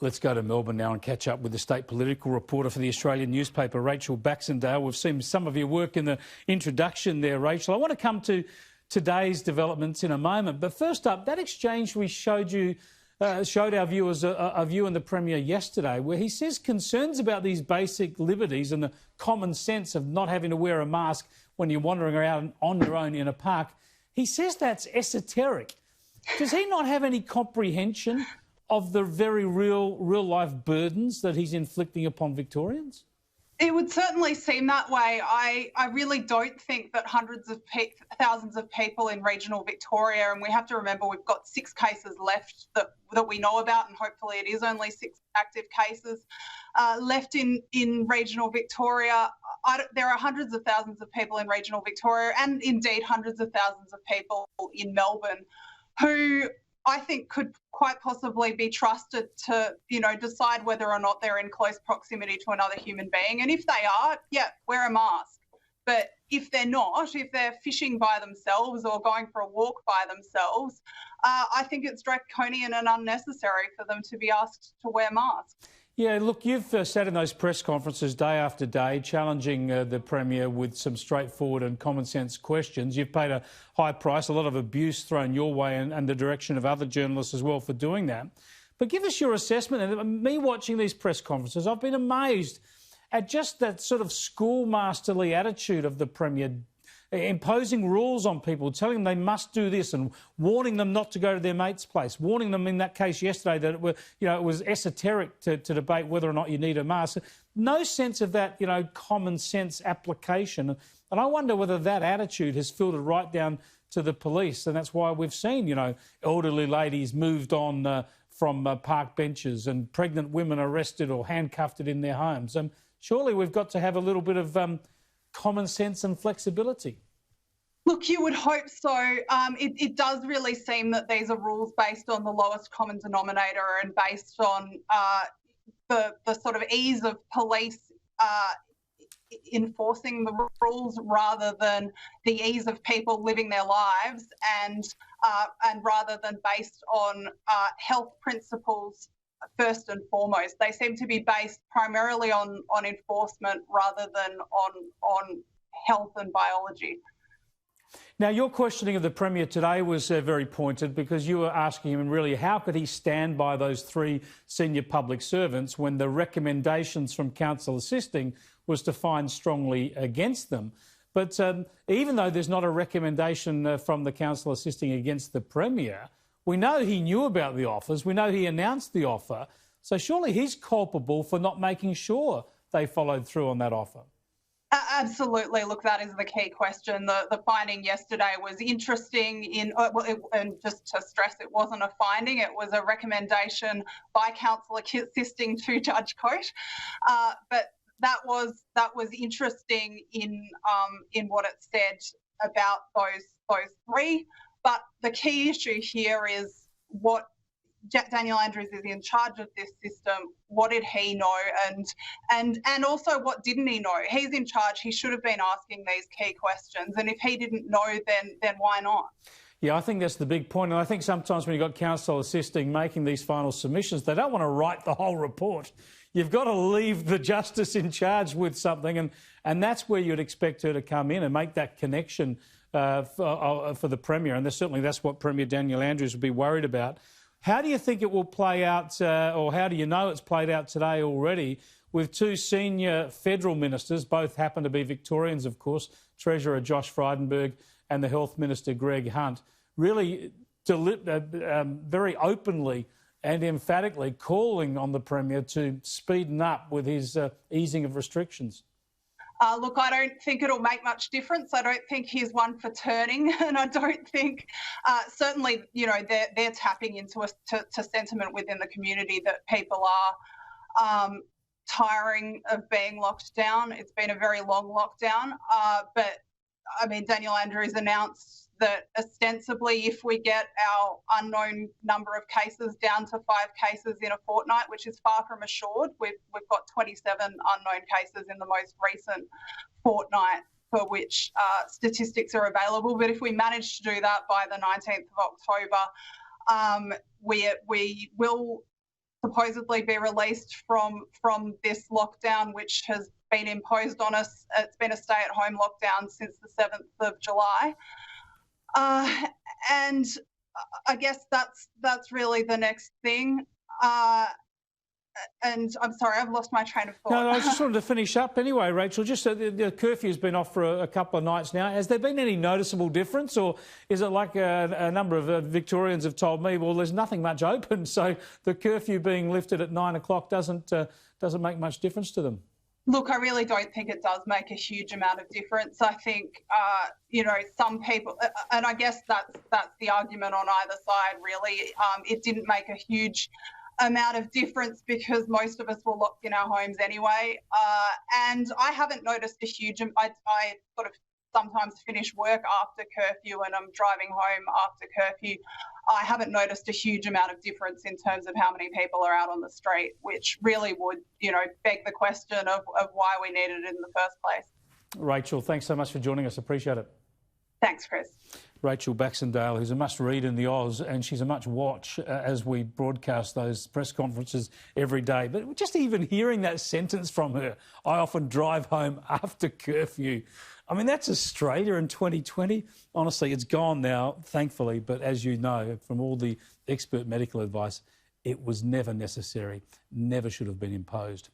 Let's go to Melbourne now and catch up with the state political reporter for the Australian newspaper, Ms Baxendale. We've seen some of your work in the introduction there, Rachel. I want to come to today's developments in a moment. But first up, that exchange we showed our viewers of you and the Premier yesterday, where he says concerns about these basic liberties and the common sense of not having to wear a mask when you're wandering around on your own in a park. He says that's esoteric. Does he not have any comprehension of the very real-life burdens that he's inflicting upon Victorians? It would certainly seem that way. I really don't think that hundreds of thousands of people in regional Victoria, and we have to remember we've got 6 cases left that we know about, and hopefully it is only 6 active cases left in regional Victoria. There are hundreds of thousands of people in regional Victoria, and indeed hundreds of thousands of people in Melbourne who I think could quite possibly be trusted to, decide whether or not they're in close proximity to another human being. And if they are, yeah, wear a mask. But if they're not, if they're fishing by themselves or going for a walk by themselves, I think it's draconian and unnecessary for them to be asked to wear masks. Yeah, look, you've sat in those press conferences day after day challenging the Premier with some straightforward and common sense questions. You've paid a high price, a lot of abuse thrown your way and the direction of other journalists as well for doing that. But give us your assessment. And me watching these press conferences, I've been amazed at just that sort of schoolmasterly attitude of the Premier, imposing rules on people, telling them they must do this and warning them not to go to their mate's place, warning them in that case yesterday that it was esoteric to debate whether or not you need a mask. No sense of that, common sense application. And I wonder whether that attitude has filtered right down to the police. And that's why we've seen, elderly ladies moved on from park benches and pregnant women arrested or handcuffed in their homes. Surely we've got to have a little bit of common sense and flexibility. Look, you would hope so. It does really seem that these are rules based on the lowest common denominator and based on the sort of ease of police enforcing the rules rather than the ease of people living their lives, and rather than based on health principles first and foremost. They seem to be based primarily on enforcement rather than on health and biology. Now, your questioning of the Premier today was very pointed, because you were asking him really how could he stand by those 3 senior public servants when the recommendations from Council Assisting was to find strongly against them. But even though there's not a recommendation from the Council Assisting against the Premier, we know he knew about the offers. We know he announced the offer. So surely he's culpable for not making sure they followed through on that offer. Absolutely. Look, that is the key question. The finding yesterday was interesting and just to stress, it wasn't a finding. It was a recommendation by Council Assisting to Judge Coate. But that was interesting in what it said about those 3. But the key issue here is what Daniel Andrews is in charge of this system. What did he know, and also what didn't he know? He's in charge. He should have been asking these key questions. And if he didn't know, then why not? Yeah, I think that's the big point. And I think sometimes when you've got Council Assisting making these final submissions, they don't want to write the whole report. You've got to leave the Justice in charge with something, and that's where you'd expect her to come in and make that connection for the Premier. And that's what Premier Daniel Andrews would be worried about. How do you think it will play out, or how do you know it's played out today already, with 2 senior federal ministers, both happen to be Victorians, of course, Treasurer Josh Frydenberg and the Health Minister Greg Hunt, really very openly and emphatically calling on the Premier to speeden up with his easing of restrictions? Look, I don't think it'll make much difference. I don't think he's one for turning, and I don't think, certainly, they're tapping into to sentiment within the community that people are tiring of being locked down. It's been a very long lockdown, but I mean, Daniel Andrews announced that ostensibly if we get our unknown number of cases down to 5 cases in a fortnight, which is far from assured, we've got 27 unknown cases in the most recent fortnight for which statistics are available. But if we manage to do that by the 19th of October, we will supposedly be released from this lockdown, which has been imposed on us. It's been a stay-at-home lockdown since the 7th of July. And I guess that's really the next thing. And I'm sorry, I've lost my train of thought. No, I just wanted to finish up anyway, Rachel. Just the curfew's been off for a couple of nights now. Has there been any noticeable difference, or is it like a number of Victorians have told me, well, there's nothing much open, so the curfew being lifted at 9 o'clock doesn't make much difference to them? Look, I really don't think it does make a huge amount of difference. I think, you know, some people, and I guess that's the argument on either side, really. It didn't make a huge amount of difference because most of us were locked in our homes anyway. And I haven't noticed a huge, I sort of sometimes finish work after curfew and I'm driving home after curfew. I haven't noticed a huge amount of difference in terms of how many people are out on the street, which really would, you know, beg the question of why we needed it in the first place. Rachel, thanks so much for joining us. Appreciate it. Thanks, Chris. Rachel Baxendale, who's a must-read in the Oz, and she's a must-watch as we broadcast those press conferences every day. But just even hearing that sentence from her, I often drive home after curfew. I mean, that's Australia in 2020. Honestly, it's gone now, thankfully. But as you know, from all the expert medical advice, it was never necessary, never should have been imposed.